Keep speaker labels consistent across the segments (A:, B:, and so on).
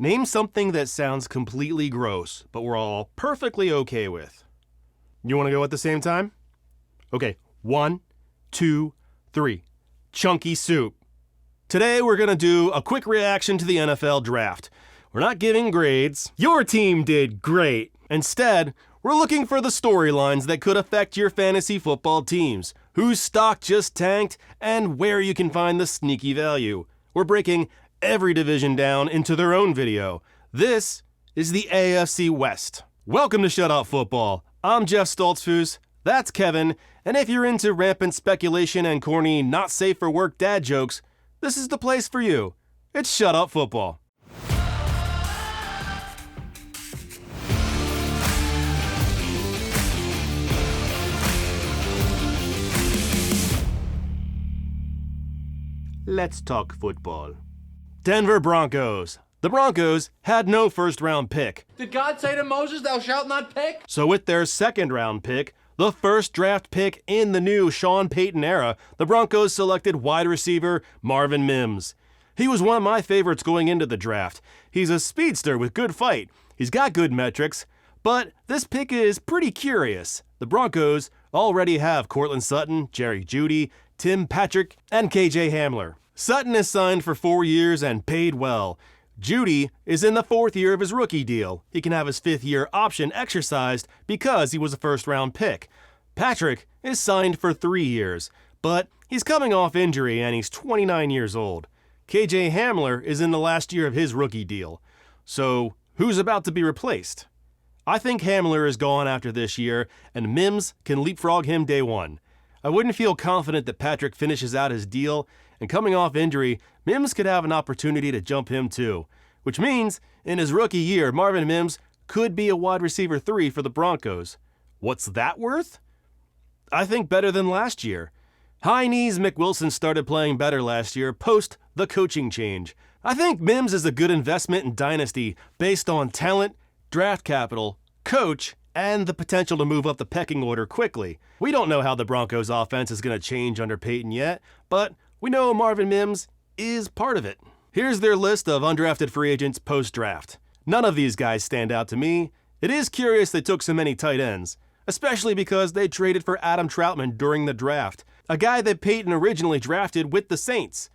A: Name something that sounds completely gross, but we're all perfectly okay with. You want to go at the same time? Okay, 1, 2, 3. Chunky soup. Today we're going to do a quick reaction to the NFL draft. We're not giving grades. Your team did great. Instead, we're looking for the storylines that could affect your fantasy football teams, whose stock just tanked, and where you can find the sneaky value. We're breaking every division down into their own video. This is the AFC West. Welcome to Shut Up Football. I'm Jeff Stoltzfus, that's Kevin, and if you're into rampant speculation and corny, not safe for work dad jokes, this is the place for you. It's Shut Up Football. Let's talk football. Denver Broncos. The Broncos had no first-round pick.
B: Did God say to Moses, thou shalt not pick?
A: So with their second-round pick, the first draft pick in the new Sean Payton era, the Broncos selected wide receiver Marvin Mims. He was one of my favorites going into the draft. He's a speedster with good fight. He's got good metrics. But this pick is pretty curious. The Broncos already have Courtland Sutton, Jerry Jeudy, Tim Patrick, and KJ Hamler. Sutton is signed for 4 years and paid well. Jeudy is in the 4th year of his rookie deal. He can have his 5th year option exercised because he was a first-round pick. Patrick is signed for 3 years, but he's coming off injury and he's 29 years old. KJ Hamler is in the last year of his rookie deal. So who's about to be replaced? I think Hamler is gone after this year, and Mims can leapfrog him day one. I wouldn't feel confident that Patrick finishes out his deal, and coming off injury, Mims could have an opportunity to jump him too. Which means, in his rookie year, Marvin Mims could be a wide receiver 3 for the Broncos. What's that worth? I think better than last year. High knees McWilson started playing better last year, post the coaching change. I think Mims is a good investment in Dynasty based on talent, draft capital, coach, and the potential to move up the pecking order quickly. We don't know how the Broncos offense is going to change under Payton yet, but we know Marvin Mims is part of it. Here's their list of undrafted free agents post-draft. None of these guys stand out to me. It is curious they took so many tight ends, especially because they traded for Adam Troutman during the draft, a guy that Payton originally drafted with the Saints.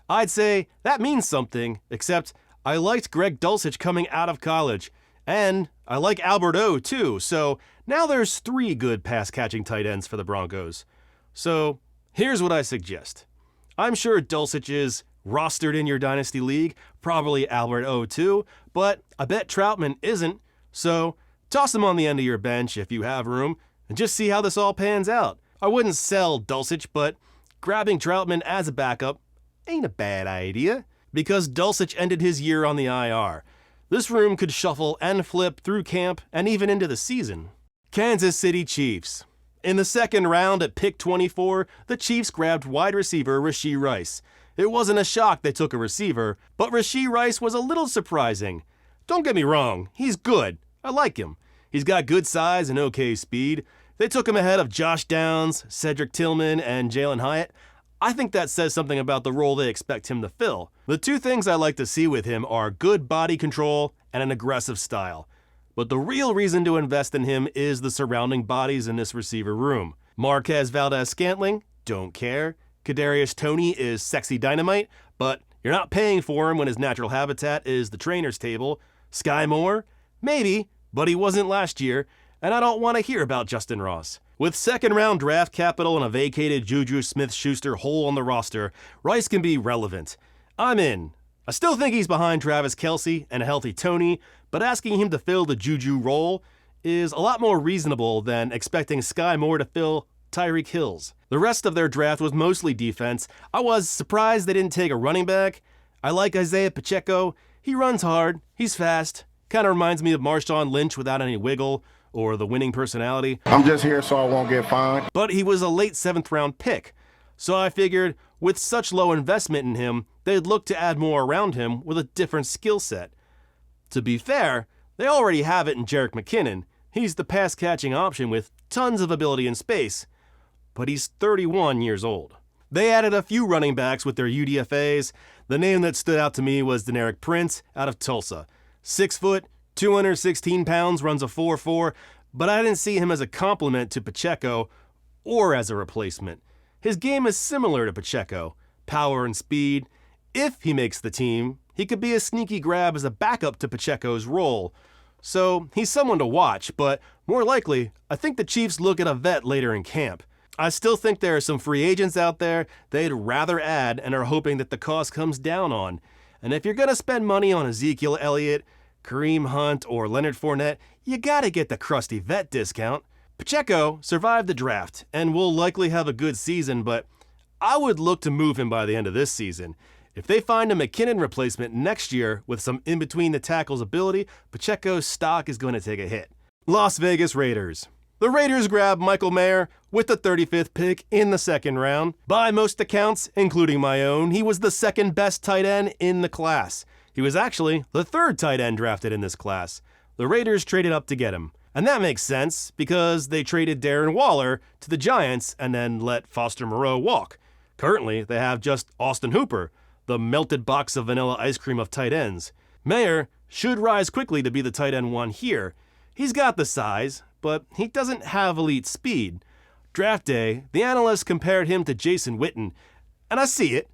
A: I'd say that means something, except I liked Greg Dulcich coming out of college, and I like Albert O too, so now there's 3 good pass-catching tight ends for the Broncos. So here's what I suggest. I'm sure Dulcich is rostered in your Dynasty League, probably Albert O too, but I bet Troutman isn't, so toss him on the end of your bench if you have room, and just see how this all pans out. I wouldn't sell Dulcich, but grabbing Troutman as a backup ain't a bad idea, because Dulcich ended his year on the IR. This room could shuffle and flip through camp and even into the season. Kansas City Chiefs. In the second round at pick 24, the Chiefs grabbed wide receiver Rashee Rice. It wasn't a shock they took a receiver, but Rashee Rice was a little surprising. Don't get me wrong, he's good. I like him. He's got good size and okay speed. They took him ahead of Josh Downs, Cedric Tillman, and Jalen Hyatt. I think that says something about the role they expect him to fill. The 2 things I like to see with him are good body control and an aggressive style. But the real reason to invest in him is the surrounding bodies in this receiver room. Marquez Valdes-Scantling, don't care. Kadarius Toney is sexy dynamite, but you're not paying for him when his natural habitat is the trainer's table. Sky Moore? Maybe, but he wasn't last year, and I don't want to hear about Justin Ross. With second-round draft capital and a vacated Juju Smith-Schuster hole on the roster, Rice can be relevant. I'm in. I still think he's behind Travis Kelce and a healthy Toney, but asking him to fill the Juju role is a lot more reasonable than expecting Sky Moore to fill Tyreek Hill's. The rest of their draft was mostly defense. I was surprised they didn't take a running back. I like Isaiah Pacheco. He runs hard. He's fast. Kind of reminds me of Marshawn Lynch without any wiggle or the winning personality.
C: I'm just here so I won't get fined.
A: But he was a late 7th round pick. So I figured with such low investment in him, they'd look to add more around him with a different skill set. To be fair, they already have it in Jerick McKinnon. He's the pass-catching option with tons of ability in space. But he's 31 years old. They added a few running backs with their UDFAs. The name that stood out to me was Deneric Prince out of Tulsa. 6 foot, 216 pounds, runs a 4.4, but I didn't see him as a complement to Pacheco or as a replacement. His game is similar to Pacheco, power and speed. If he makes the team, he could be a sneaky grab as a backup to Pacheco's role. So he's someone to watch, but more likely, I think the Chiefs look at a vet later in camp. I still think there are some free agents out there they'd rather add and are hoping that the cost comes down on. And if you're going to spend money on Ezekiel Elliott, Kareem Hunt, or Leonard Fournette, you gotta get the crusty vet discount. Pacheco survived the draft and will likely have a good season, but I would look to move him by the end of this season. If they find a McKinnon replacement next year with some in-between-the-tackles ability, Pacheco's stock is going to take a hit. Las Vegas Raiders. The Raiders grabbed Michael Mayer with the 35th pick in the second round. By most accounts, including my own, he was the second best tight end in the class. He was actually the third tight end drafted in this class. The Raiders traded up to get him. And that makes sense because they traded Darren Waller to the Giants and then let Foster Moreau walk. Currently, they have just Austin Hooper, the melted box of vanilla ice cream of tight ends. Mayer should rise quickly to be the tight end one here. He's got the size, but he doesn't have elite speed. Draft day, the analysts compared him to Jason Witten, and I see it.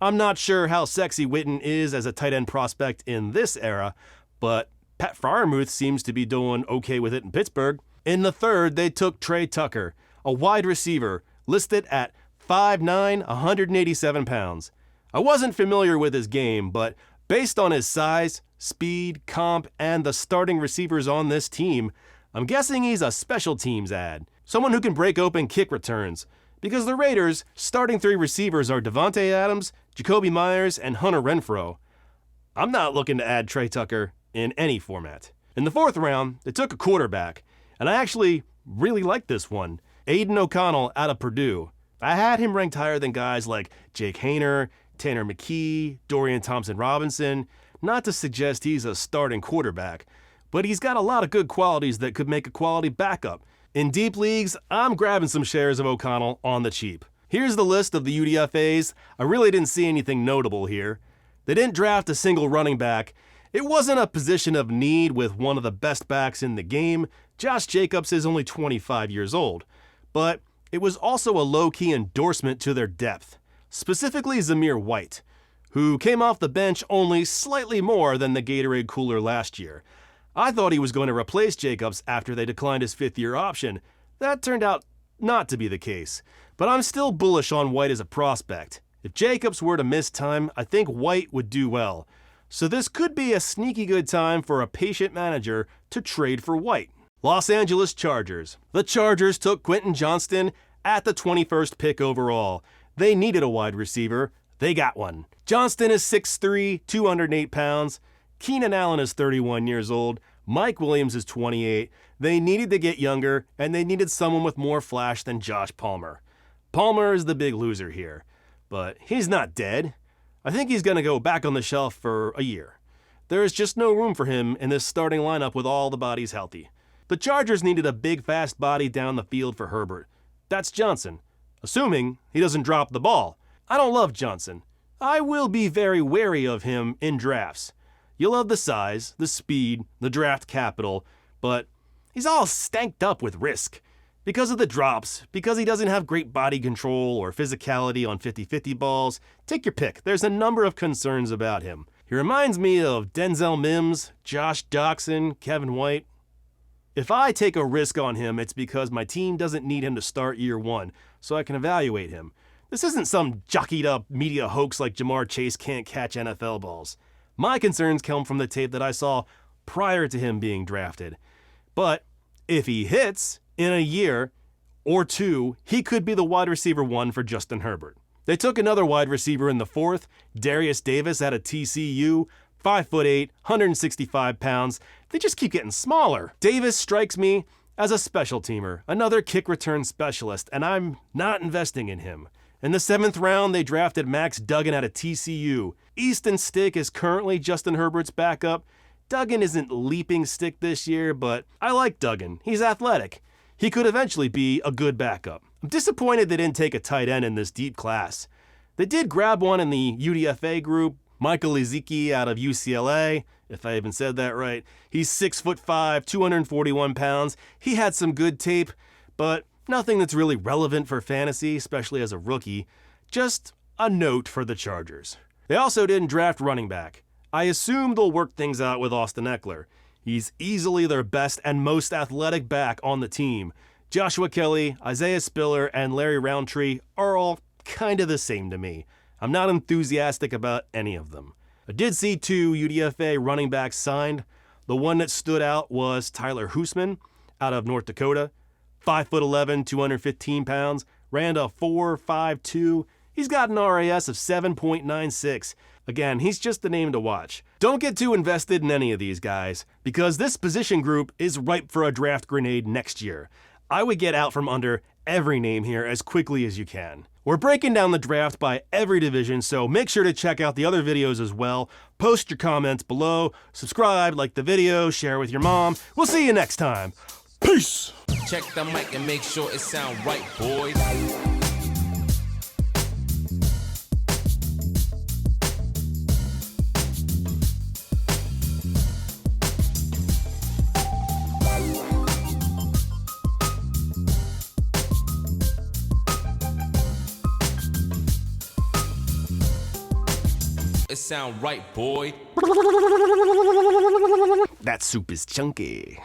A: I'm not sure how sexy Witten is as a tight end prospect in this era, but Pat Freiermuth seems to be doing okay with it in Pittsburgh. In the third, they took Trey Tucker, a wide receiver, listed at 5'9", 187 pounds. I wasn't familiar with his game, but based on his size, speed, comp, and the starting receivers on this team, I'm guessing he's a special teams ad. Someone who can break open kick returns. Because the Raiders' starting three receivers are Devontae Adams, Jacoby Myers, and Hunter Renfrow. I'm not looking to add Trey Tucker in any format. In the fourth round, they took a quarterback, and I actually really like this one. Adain O'Connell out of Purdue. I had him ranked higher than guys like Jake Haener, Tanner McKee, Dorian Thompson-Robinson. Not to suggest he's a starting quarterback, but he's got a lot of good qualities that could make a quality backup. In deep leagues, I'm grabbing some shares of O'Connell on the cheap. Here's the list of the UDFAs. I really didn't see anything notable here. They didn't draft a single running back. It wasn't a position of need with one of the best backs in the game. Josh Jacobs is only 25 years old. But it was also a low-key endorsement to their depth, specifically Zamir White, who came off the bench only slightly more than the Gatorade cooler last year. I thought he was going to replace Jacobs after they declined his fifth-year option. That turned out not to be the case. But I'm still bullish on White as a prospect. If Jacobs were to miss time, I think White would do well. So this could be a sneaky good time for a patient manager to trade for White. Los Angeles Chargers. The Chargers took Quinten Johnston at the 21st pick overall. They needed a wide receiver. They got one. Johnston is 6'3", 208 pounds. Keenan Allen is 31 years old. Mike Williams is 28. They needed to get younger, and they needed someone with more flash than Josh Palmer. Palmer is the big loser here, but he's not dead. I think he's going to go back on the shelf for a year. There is just no room for him in this starting lineup with all the bodies healthy. The Chargers needed a big, fast body down the field for Herbert. That's Johnson, assuming he doesn't drop the ball. I don't love Johnson. I will be very wary of him in drafts. You love the size, the speed, the draft capital, but he's all stanked up with risk. Because of the drops, because he doesn't have great body control or physicality on 50-50 balls, take your pick. There's a number of concerns about him. He reminds me of Denzel Mims, Josh Doxson, Kevin White. If I take a risk on him, it's because my team doesn't need him to start year one, so I can evaluate him. This isn't some jockeyed up media hoax like Jamar Chase can't catch NFL balls. My concerns come from the tape that I saw prior to him being drafted. But if he hits in a year or two, he could be the wide receiver one for Justin Herbert. They took another wide receiver in the fourth, Derius Davis out of TCU, 5'8", 165 pounds. They just keep getting smaller. Davis strikes me as a special teamer, another kick return specialist, and I'm not investing in him. In the seventh round, they drafted Max Duggan out of TCU. Easton Stick is currently Justin Herbert's backup. Duggan isn't leaping stick this year, but I like Duggan. He's athletic. He could eventually be a good backup. I'm disappointed they didn't take a tight end in this deep class. They did grab one in the UDFA group, Michael Ezeike out of UCLA, if I even said that right. He's 6'5", 241 pounds. He had some good tape, but nothing that's really relevant for fantasy, especially as a rookie. Just a note for the Chargers. They also didn't draft running back. I assume they'll work things out with Austin Eckler. He's easily their best and most athletic back on the team. Joshua Kelly, Isaiah Spiller, and Larry Roundtree are all kind of the same to me. I'm not enthusiastic about any of them. I did see 2 UDFA running backs signed. The one that stood out was Tyler Hoosman out of North Dakota. 5'11", 215 pounds, ran a 4.52. He's got an RAS of 7.96. Again, he's just the name to watch. Don't get too invested in any of these guys, because this position group is ripe for a draft grenade next year. I would get out from under every name here as quickly as you can. We're breaking down the draft by every division, so make sure to check out the other videos as well. Post your comments below, subscribe, like the video, share with your mom. We'll see you next time. Peace!
D: Check the mic and make sure it sound right, boys. It sound right, boy.
A: That soup is chunky.